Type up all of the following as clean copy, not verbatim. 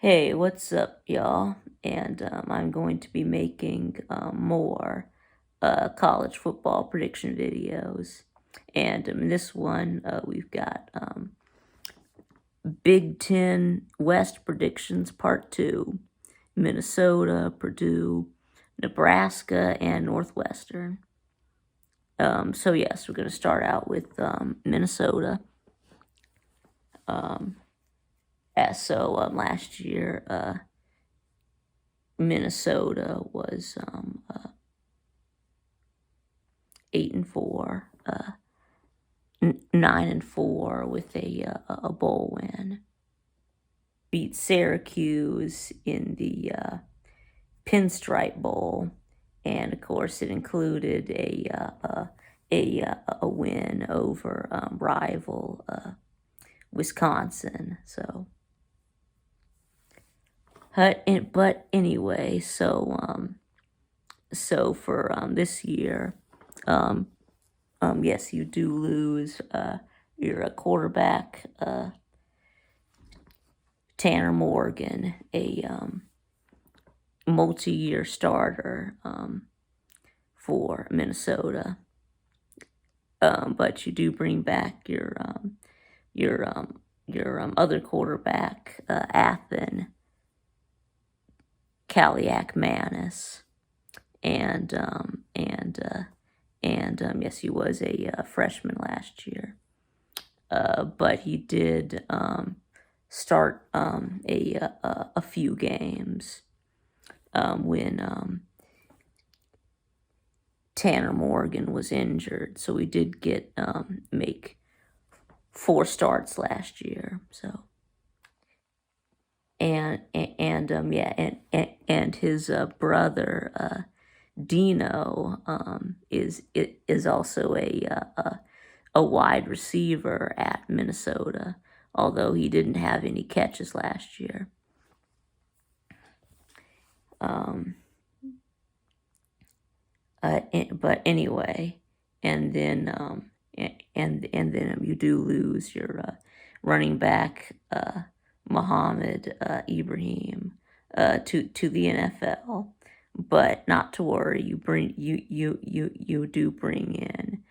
Hey, what's up, y'all? And I'm going to be making more college football prediction videos. And in this one, we've got Big Ten West predictions part 2: Minnesota, Purdue, Nebraska, and Northwestern. So, yes, we're going to start out with Minnesota. Last year, Minnesota was 8-4, 9-4 with a bowl win. Beat Syracuse in the Pinstripe Bowl, and of course it included a win over rival Wisconsin. But anyway, so for this year, yes, you do lose your quarterback, Tanner Morgan, a multi-year starter for Minnesota. But you do bring back your other quarterback, Athen Kaliak Manis, and yes, he was a freshman last year. But he did start a few games when Tanner Morgan was injured, so we did get make 4 starts last year. So and his brother Dino is also a wide receiver at Minnesota, although he didn't have any catches last year. But anyway, and then you do lose your running back Muhammad Ibrahim to the NFL, but not to worry. You do bring in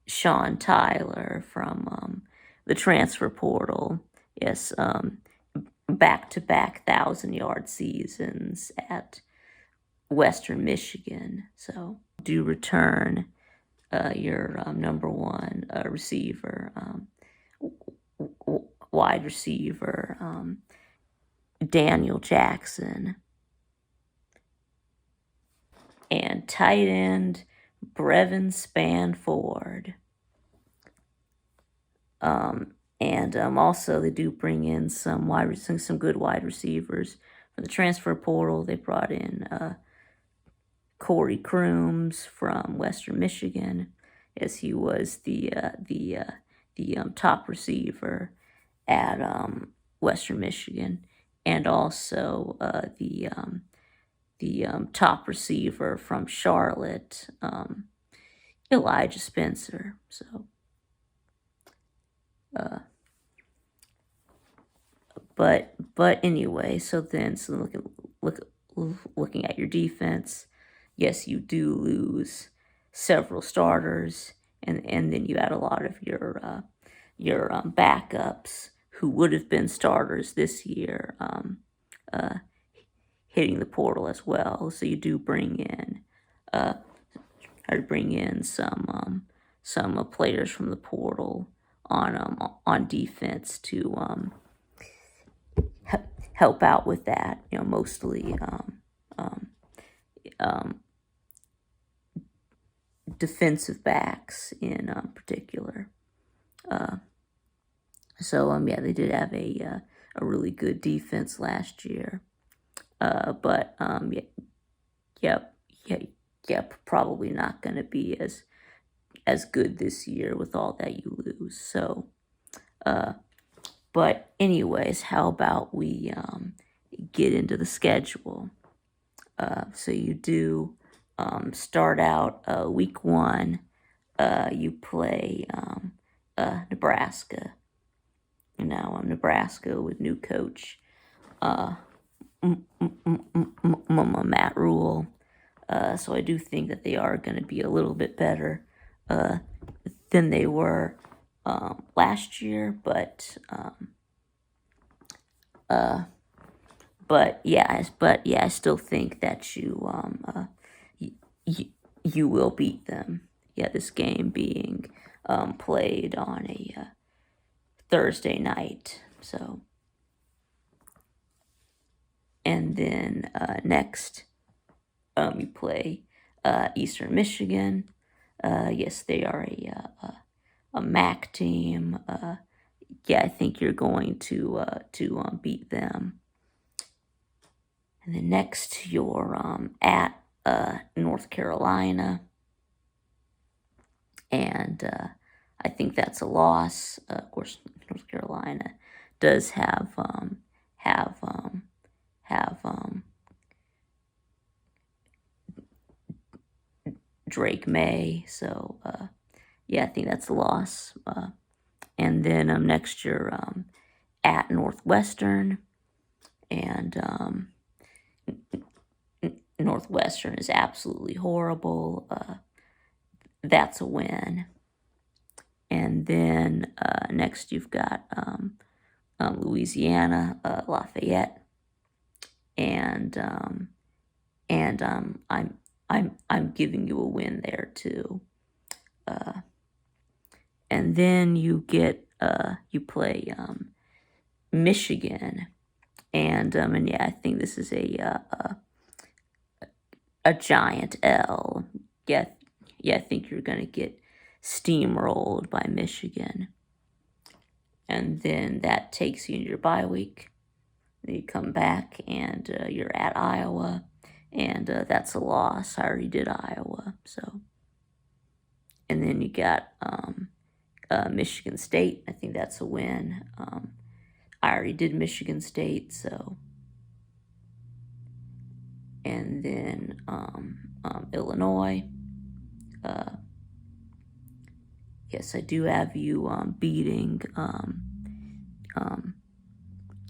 Sean Tyler from the transfer portal. Yes, back-to-back 1,000-yard seasons at Western Michigan. So do return your number one receiver, wide receiver, Daniel Jackson, and tight end Brevin Spanford. And also they do bring in some good wide receivers from the transfer portal. They brought in Corey Crooms from Western Michigan, as he was the top receiver at Western Michigan, and also the top receiver from Charlotte, Elijah Spencer. So, but anyway, so looking at your defense, yes, you do lose several starters, and then you add a lot of your backups who would have been starters this year, hitting the portal as well. So you do bring in some players from the portal on defense to help out with that. Mostly defensive backs in particular. Yeah, they did have a really good defense last year. But probably not going to be as good this year with all that you lose. So, but anyways, how about we get into the schedule? So you do start out week 1. You play Nebraska. now Nebraska with new coach Matt Rule. So I do think that they are going to be a little bit better than they were last year, but yeah, I still think that you will beat them. Yeah, this game being played on a Thursday night. So, and then next, you play Eastern Michigan. Yes, they are a MAC team. Yeah, I think you're going to beat them. And then next, you're at North Carolina, and I think that's a loss. Of course, North Carolina does have Drake May, so yeah, I think that's a loss. And then next year at Northwestern, and Northwestern is absolutely horrible. That's a win. And then next you've got Louisiana, Lafayette, and I'm giving you a win there too. And then you play Michigan, and yeah, I think this is a giant L. Yeah, I think you're gonna get steamrolled by Michigan, and then that takes you into your bye week. Then you come back and you're at Iowa, and that's a loss. I already did Iowa, so. And then you got Michigan State. I think that's a win. I already did Michigan State, so. And then Illinois. Yes, I do have you beating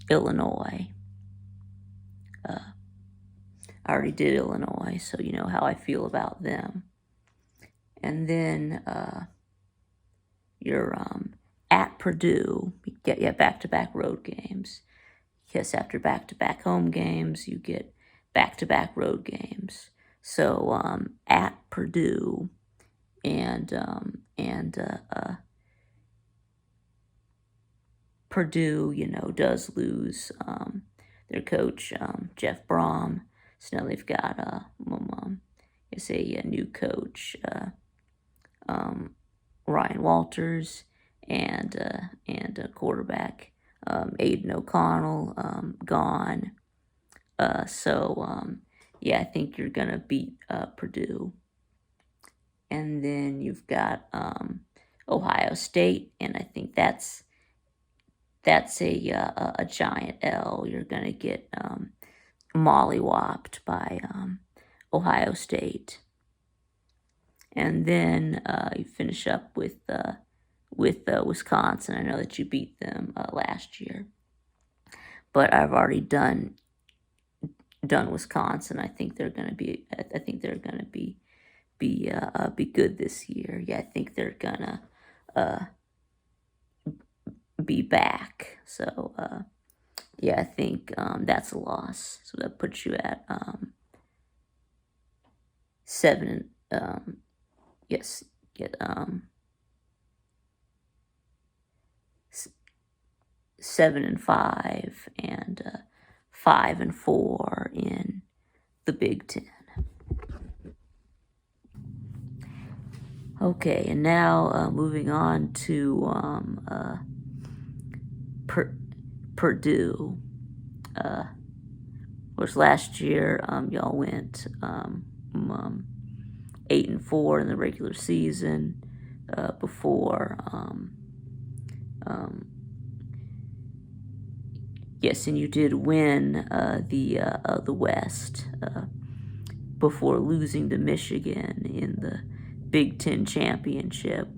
Illinois. I already did Illinois, so you know how I feel about them. And then you're at Purdue. You get back-to-back road games. Yes, after back-to-back home games, you get back-to-back road games. So at Purdue, and Purdue, does lose their coach, Jeff Brom. So now they've got a new coach, Ryan Walters, and a quarterback, Aiden O'Connell, gone. So yeah, I think you're gonna beat Purdue. And then you've got Ohio State, and I think that's a giant L. You're gonna get mollywopped by Ohio State. And then you finish up with Wisconsin. I know that you beat them last year, but I've already done Wisconsin. I think they're gonna be good this year. Yeah, I think they're gonna be back. So yeah, I think that's a loss. So that puts you at 7. Yes, get 7-5 and 5-4 in the Big Ten. Okay, and now moving on to Purdue. Of course, last year y'all went 8-4 in the regular season before. Yes, and you did win the West before losing to Michigan in the Big Ten championship,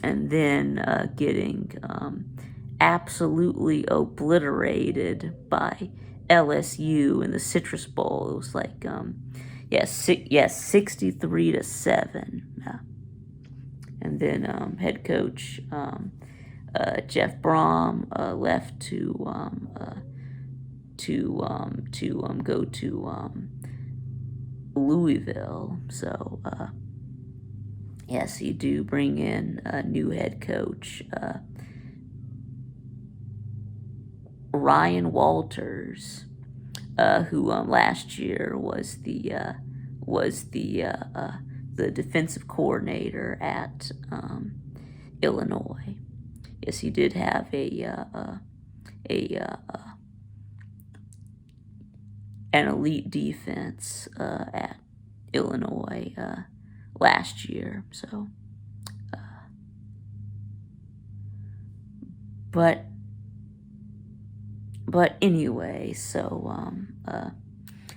and then getting absolutely obliterated by LSU in the Citrus Bowl. It was like, 63-7. And then head coach Jeff Brom left to go to Louisville. So yes, you do bring in a new head coach, Ryan Walters, who last year was the defensive coordinator at Illinois. Yes, he did have an elite defense at Illinois last year. So, but anyway, so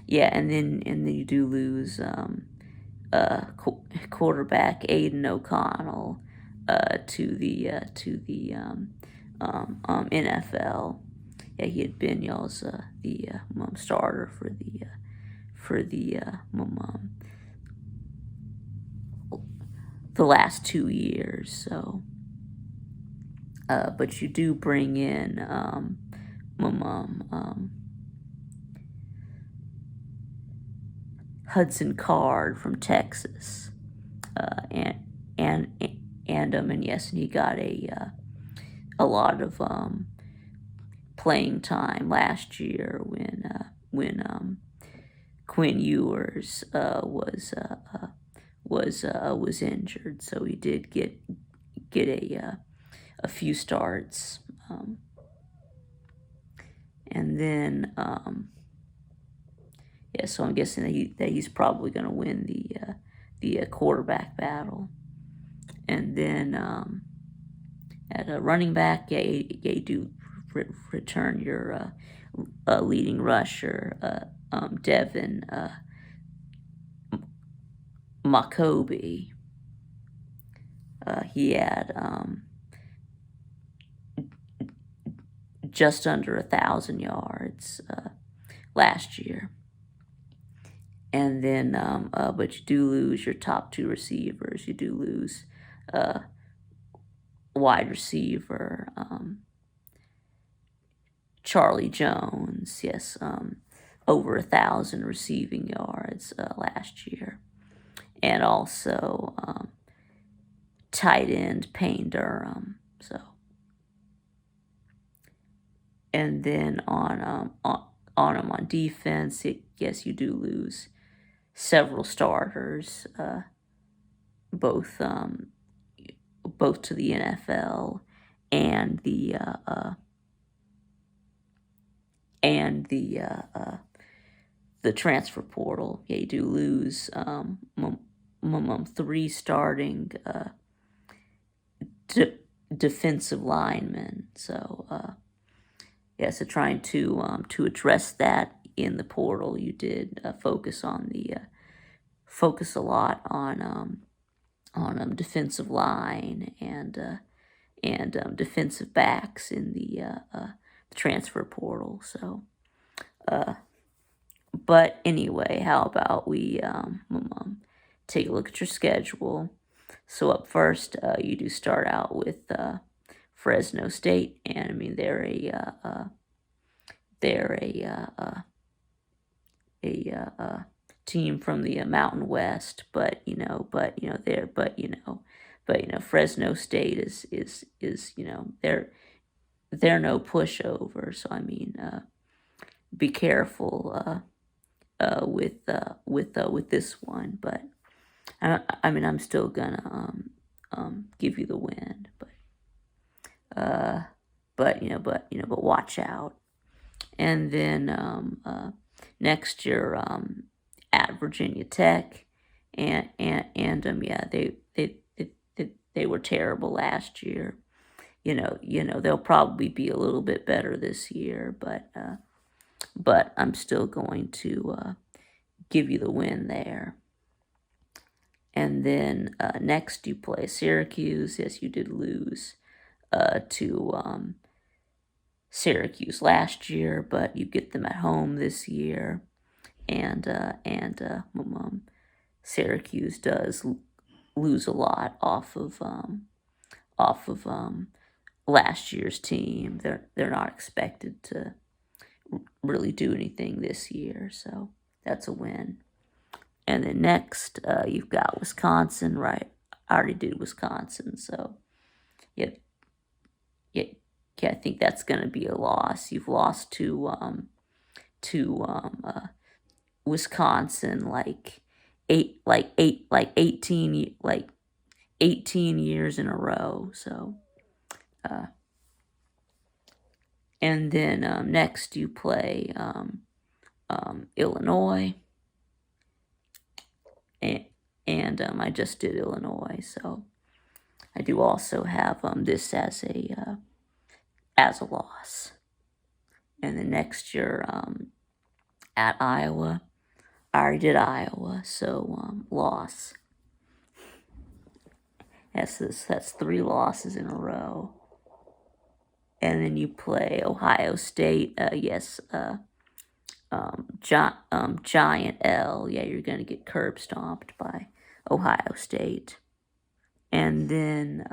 yeah, and then you do lose quarterback Aiden O'Connell to the NFL. Yeah, he had been y'all's the starter for the last 2 years. So, but you do bring in Hudson Card from Texas, and yes, and he got a lot of playing time last year when Quinn Ewers was injured, so he did get a few starts, and then yeah, so I'm guessing that he's probably going to win the quarterback battle, and then at a running back, you do return your leading rusher, Devin Makobi. He had just under 1,000 yards last year. And then, but you do lose your top 2 receivers. You do lose wide receiver Charlie Jones. Yes, over 1,000 receiving yards last year, and also tight end Payne Durham. So, and then on defense, yes, you do lose several starters, both to the NFL and the transfer portal. Yeah, you do lose 3 starting defensive linemen. So yeah, so trying to address that in the portal, you did focus a lot on defensive line and defensive backs in the transfer portal. So, but anyway, how about we take a look at your schedule? So up first, you do start out with Fresno State, and I mean they're a team from the Mountain West, but Fresno State is they're no pushover. So I mean, be careful with this one, but I mean I'm still gonna give you the win, but watch out. And then next year at Virginia Tech, and yeah, they were terrible last year. They'll probably be a little bit better this year, but I'm still going to give you the win there. And then next you play Syracuse. Yes, you did lose to Syracuse last year, but you get them at home this year, and Syracuse does lose a lot off of last year's team. They're not expected to really do anything this year, so that's a win. And then next, you've got Wisconsin, right? I already did Wisconsin, so yeah, I think that's going to be a loss. You've lost to Wisconsin like 18 years in a row. So, and then next you play Illinois, and I just did Illinois, so I do also have this as a loss. And then next you're at Iowa. I already did Iowa, so loss. That's 3 losses in a row. And then you play Ohio State. Yes, Giant L. Yeah, you're going to get curb stomped by Ohio State. And then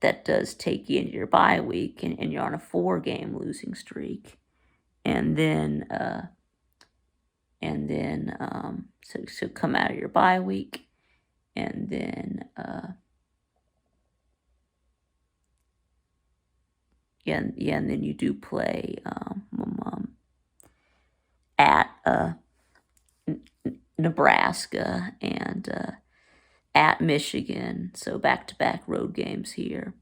that does take you into your bye week, and you're on a 4-game losing streak. And then so come out of your bye week, and then and then you do play at Nebraska and at Michigan, so back-to-back road games here.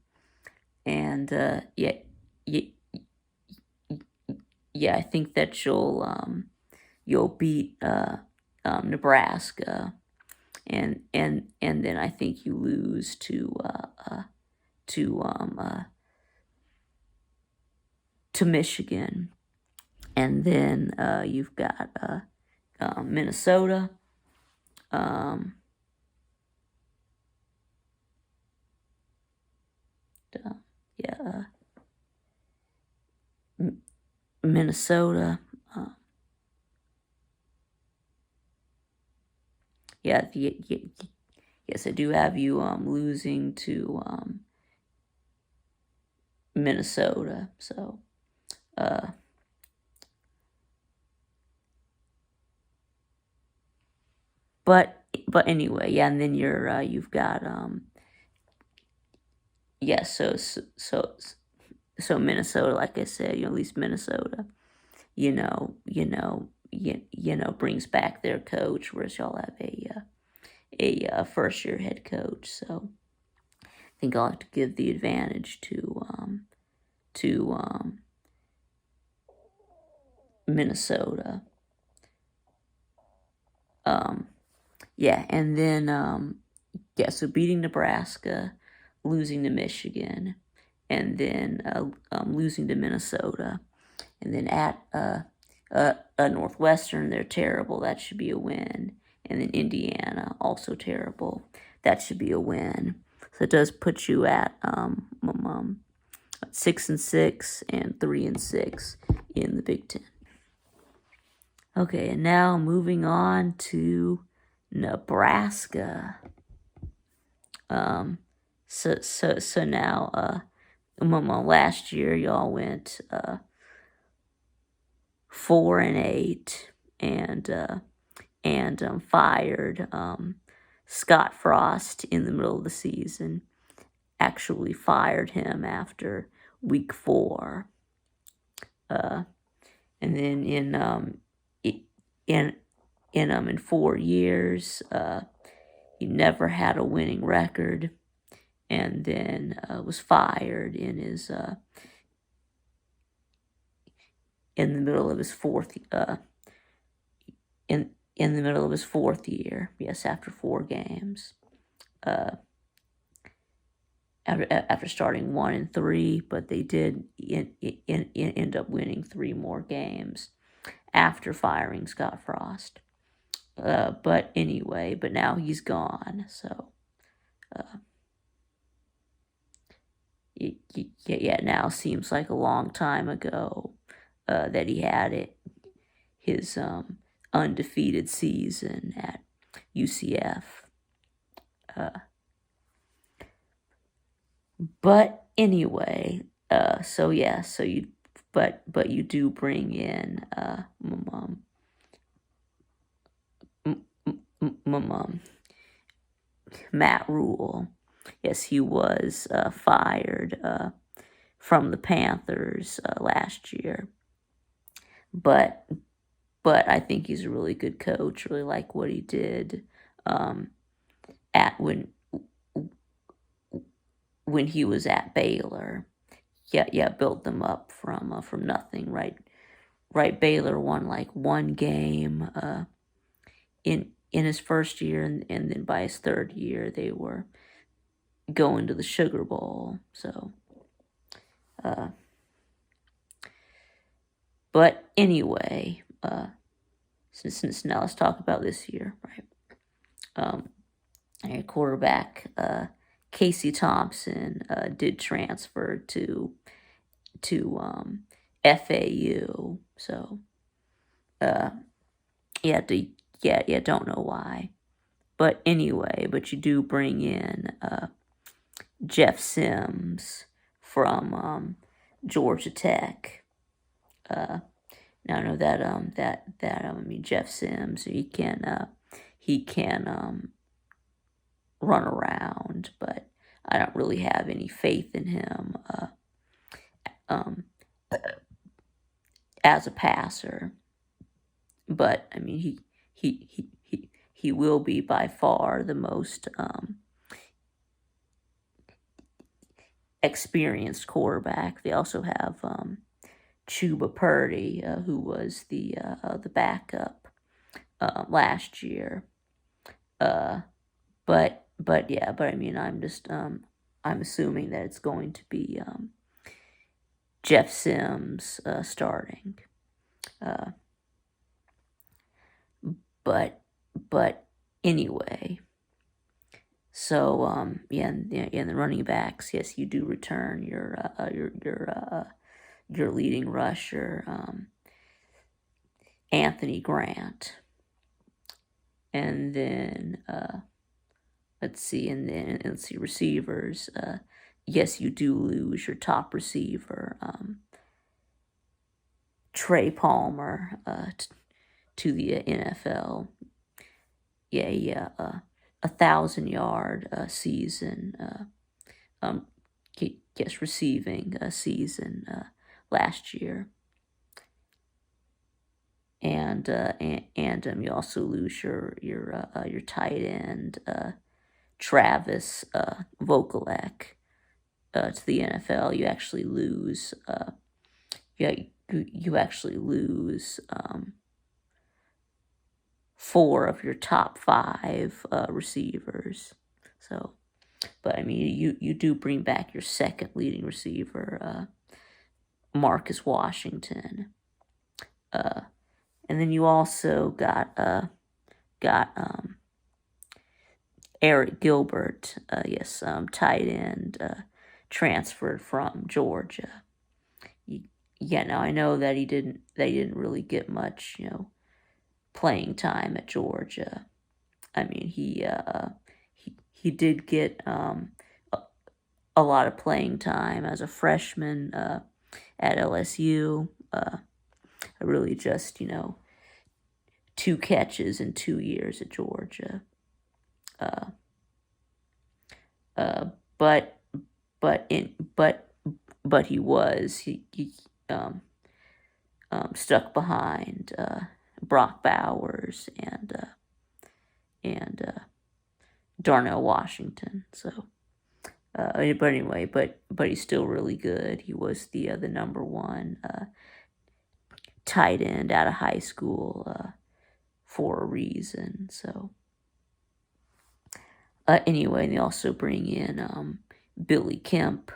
And I think that you'll beat Nebraska, and then I think you lose to Michigan, and then you've got Minnesota. Minnesota. Yes, I do have you losing to Minnesota. So, but anyway, and then you've got so Minnesota, like I said, at least Minnesota, brings back their coach, whereas y'all have a first-year head coach. So I think I'll have to give the advantage to Minnesota. And then so beating Nebraska, losing to Michigan, and then losing to Minnesota, and then at Northwestern, they're terrible. That should be a win. And then Indiana, also terrible. That should be a win. So it does put you at 6-6 and 3-6 in the Big Ten. Okay, and now moving on to Nebraska. So now, last year y'all went 4-8 and fired Scott Frost in the middle of the season. Actually fired him after week 4. And then in 4 years, he never had a winning record, and then was fired in the middle of his fourth in the middle of his 4th year. Yes, after 4 games. After starting 1-3, but they did end up winning 3 more games after firing Scott Frost. But anyway, now he's gone. So, yeah, now seems like a long time ago that he had his undefeated season at UCF. But anyway, so yeah, so you, but you do bring in Matt Rule. Yes, he was fired from the Panthers last year, but I think he's a really good coach. Really like what he did at when he was at Baylor. Yeah, built them up from nothing. Right. Baylor won like one game in his first year, and then by his third year they were going to the Sugar Bowl. So, but anyway, since now let's talk about this year, right? Our quarterback Casey Thompson did transfer to FAU. So, yeah, don't know why, but anyway, but you do bring in Jeff Sims from Georgia Tech. Now I know that I mean Jeff Sims, he can run around, but I don't really have any faith in him as a passer. But I mean he will be by far the most experienced quarterback. They also have Chuba Purdy, who was the backup last year. But I mean, I'm assuming that it's going to be Jeff Sims starting. But anyway, so in the running backs, yes, you do return your leading rusher, Anthony Grant, and then let's see receivers. Yes, you do lose your top receiver, Trey Palmer, to the NFL. Yeah, 1,000-yard season. Receiving season last year, and you also lose your tight end Travis Vokalek to the NFL. You actually lose. You actually lose 4 of your top 5 receivers. So, but I mean, you do bring back your second leading receiver, Marcus Washington, and then you also got Eric Gilbert, tight end, transferred from Georgia. Yeah, now I know that they didn't really get much, playing time at Georgia. I mean, he did get a lot of playing time as a freshman at LSU. Really just 2 catches in 2 years at Georgia. But he stuck behind Brock Bowers and Darnell Washington. So, but anyway, but he's still really good. He was the number 1 tight end out of high school for a reason. So, anyway, they also bring in Billy Kemp,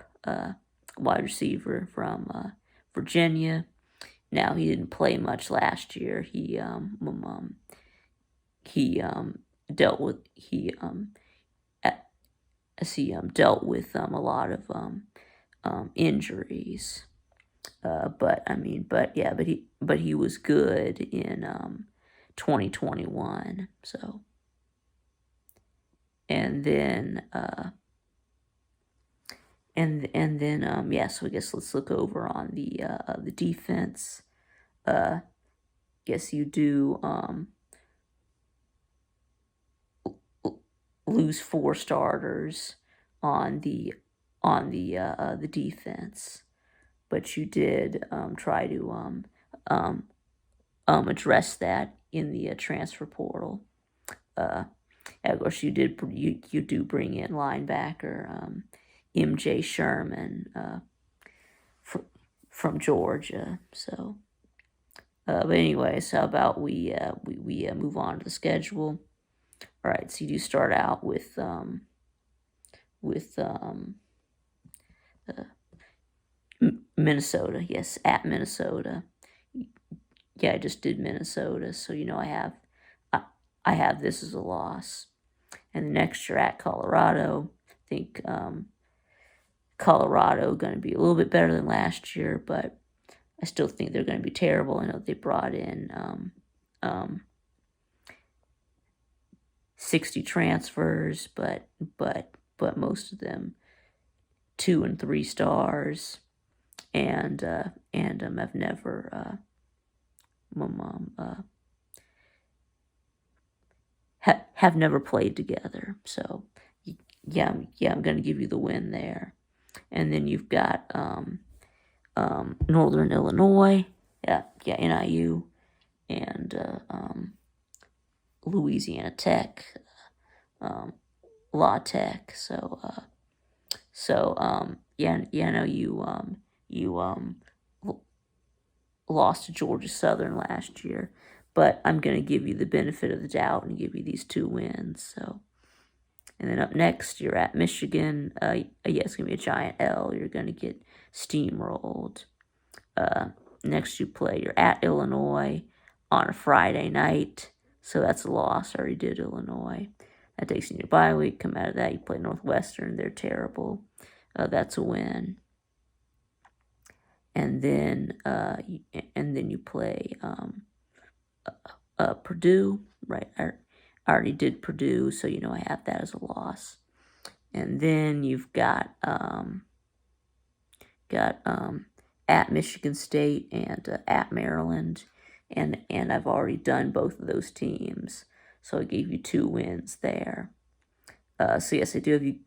wide receiver from Virginia. Now he didn't play much last year. He dealt with a lot of injuries. But he was good in 2021. So, and then so I guess let's look over on the defense. Guess you do lose 4 starters on the defense, but you did try to address that in the transfer portal. Of course, you do bring in linebacker MJ Sherman from Georgia. So, but anyways, how about we move on to the schedule? All right, so you do start out with Minnesota. Yes, at Minnesota. Yeah, I just did Minnesota, so I have this as a loss. And the next you're at Colorado. I think Colorado going to be a little bit better than last year, but I still think they're going to be terrible. I know they brought in 60 transfers, but most of them 2 and 3 stars, and I've never have never played together. So yeah, I'm going to give you the win there. And then you've got Northern Illinois, NIU, and Louisiana Tech, La Tech. So I know you lost to Georgia Southern last year, but I'm going to give you the benefit of the doubt and give you these 2 wins. So, and then up next, you're at Michigan. It's going to be a giant L. You're going to get steamrolled. Next, you're at Illinois on a Friday night. So that's a loss. I already did Illinois. That takes you to your bye week. Come out of that, you play Northwestern. They're terrible. That's a win. And then you play Purdue, right? I already did Purdue, so I have that as a loss. And then you've got at Michigan State and at Maryland, and I've already done both of those teams, so I gave you 2 wins there. So yes, I do have you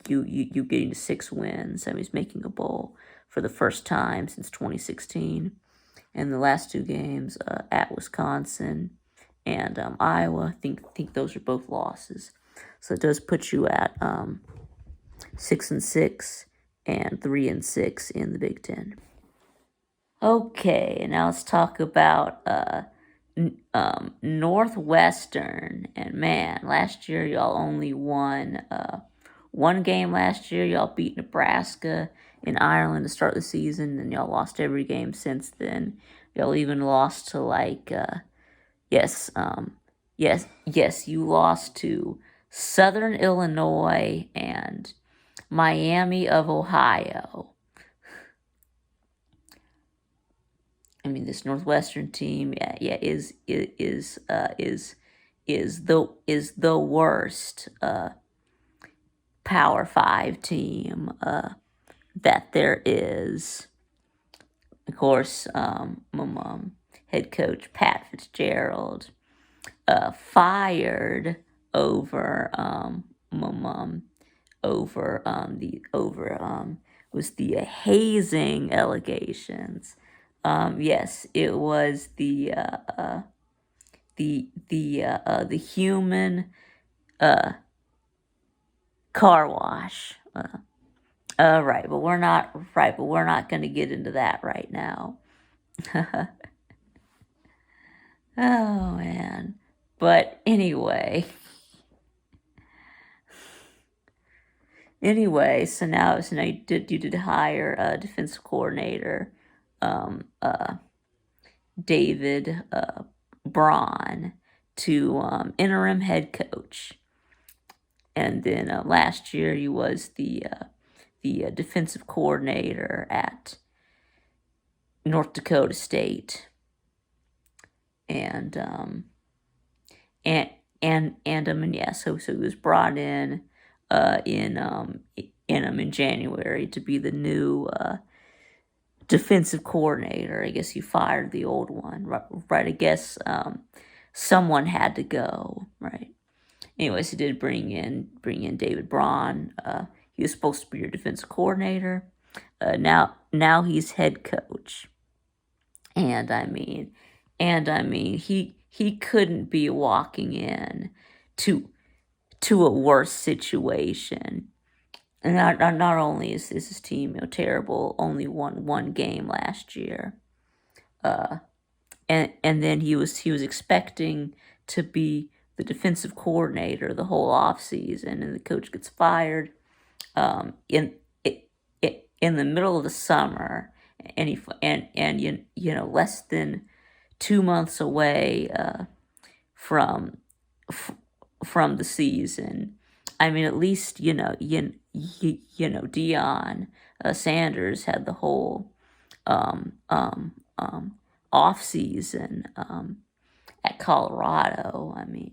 getting to 6 wins. I mean, he's making a bowl for the first time since 2016. And the last 2 games at Wisconsin and Iowa, I think those are both losses. So it does put you at 6-6 and 3-6 in the Big Ten. Okay, now let's talk about Northwestern. And man, last year y'all only won 1 game last year. Y'all beat Nebraska in Ireland to start the season, and y'all lost every game since then. Y'all even lost to you lost to Southern Illinois and Miami of Ohio. I mean, this Northwestern team, is the worst Power 5 team that there is. Of course, head coach Pat Fitzgerald fired over the hazing allegations. Yes, it was the human car wash. But we're not going to get into that right now. Oh man. But anyway, so now you did hire a defensive coordinator, David Braun, to interim head coach. And then last year he was the the defensive coordinator at North Dakota State, and yeah, so he was brought in in January to be the new defensive coordinator. I guess he fired the old one, right? I guess someone had to go, right? Anyways, he did bring in David Braun. He was supposed to be your defensive coordinator. Now he's head coach, and I mean, he couldn't be walking in to a worse situation. And not only is his team terrible, only won one game last year, and then he was expecting to be the defensive coordinator the whole offseason, and the coach gets fired in the middle of the summer, and less than 2 months away from the season. I mean, at least Deion Sanders had the whole off season at Colorado. I mean,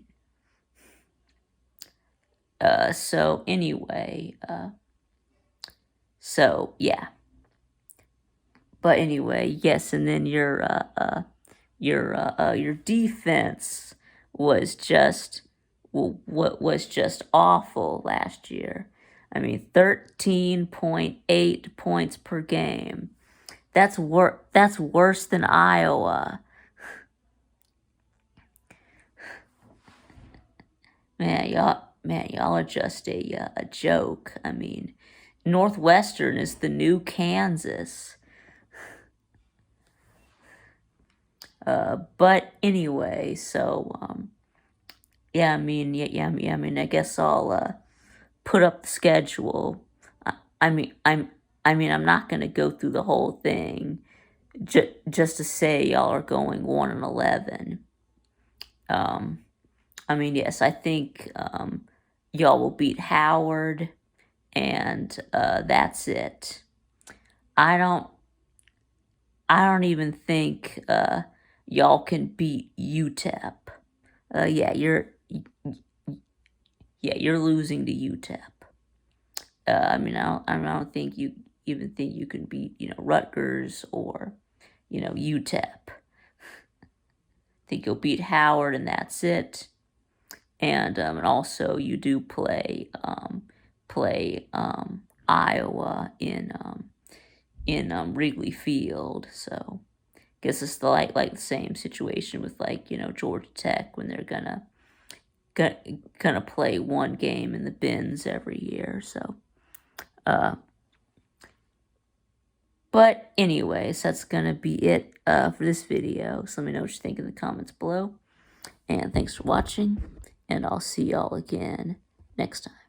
so anyway, so yeah. But anyway, yes, and then your defense was just awful last year. I mean, 13.8 points per game. That's worse than Iowa. Man, y'all are just a joke. I mean, Northwestern is the new Kansas. But anyway, so yeah, I mean, I guess I'll put up the schedule. I'm not gonna go through the whole thing, just to say y'all are going 1-11. I mean, yes, I think y'all will beat Howard, and that's it. I don't even think y'all can beat UTEP. Yeah, you're losing to UTEP. I mean, I don't think you even think you can beat Rutgers or UTEP. I think you'll beat Howard, and that's it. And also you do play Iowa in Wrigley Field. So I guess it's like the same situation with Georgia Tech, when they're gonna play one game in the bins every year. So but anyways, that's gonna be it for this video. So let me know what you think in the comments below, and thanks for watching, and I'll see y'all again next time.